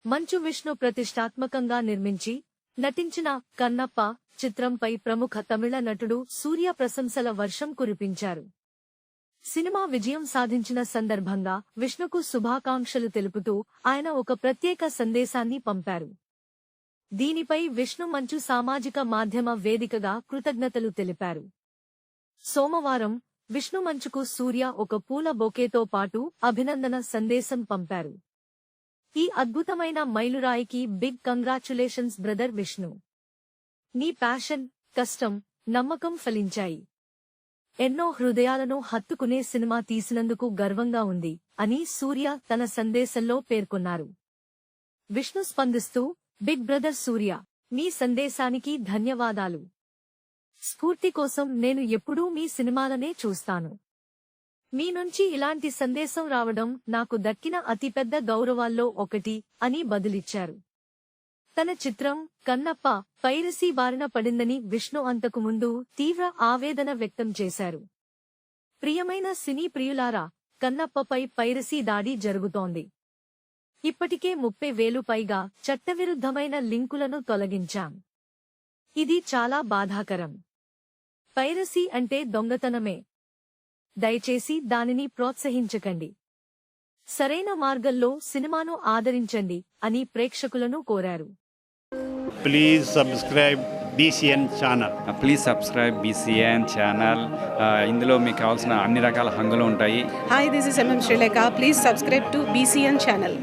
మంచు విష్ణు ప్రతిష్టాత్మకంగా నిర్మించి నటించిన కన్నప్ప చిత్రంపై ప్రముఖ తమిళ నటుడు సూర్య ప్రశంసల వర్షం కురిపించారు. సినిమా విజయం సాధించిన సందర్భంగా విష్ణుకు శుభాకాంక్షలు తెలుపుతూ ఆయన ఒక ప్రత్యేక సందేశాన్ని పంపారు. దీనిపై విష్ణు మంచు సామాజిక మాధ్యమ వేదికగా కృతజ్ఞతలు తెలిపారు. సోమవారం విష్ణు మంచుకు సూర్య ఒక పూల బొకేతో పాటు అభినందన సందేశం పంపారు. ఈ అద్భుతమైన మైలురాయికి బిగ్ కంగ్రాచ్యులేషన్స్ బ్రదర్ విష్ణు. నీ ప్యాషన్, కష్టం, నమ్మకం ఫలించాయి. ఎన్నో హృదయాలను హత్తుకునే సినిమా తీసినందుకు గర్వంగా ఉంది అని సూర్య తన సందేశంలో పేర్కొన్నారు. విష్ణు స్పందిస్తూ, బిగ్ బ్రదర్ సూర్య, మీ సందేశానికి ధన్యవాదాలు. స్ఫూర్తి కోసం నేను ఎప్పుడూ మీ సినిమాలనే చూస్తాను. మీ నుంచి ఇలాంటి సందేశం రావడం నాకు దక్కిన అతిపెద్ద గౌరవాల్లో ఒకటి అని బదులిచ్చారు. తన చిత్రం కన్నప్ప పైరసీ బారిన పడిందని విష్ణు అంతకుముందు తీవ్ర ఆవేదన వ్యక్తం చేశారు. ప్రియమైన సినీ ప్రియులారా, కన్నప్పపై పైరసీ దాడి జరుగుతోంది. ఇప్పటికే 30,000 పైగా చట్టవిరుద్ధమైన లింకులను తొలగించాం. ఇది చాలా బాధాకరం. పైరసీ అంటే దొంగతనమే. దయచేసి దానిని ప్రోత్సహించకండి. సరైన మార్గంలో సినిమాను ఆదరించండి అని ప్రేక్షకులను కోరారు. Please subscribe BCN channel. Please subscribe BCN channel. ఇందులో మీకు కావాల్సిన అన్ని రకాల హంగులు ఉంటాయి. Hi, this is MM Sri Lanka. Please subscribe to BCN channel.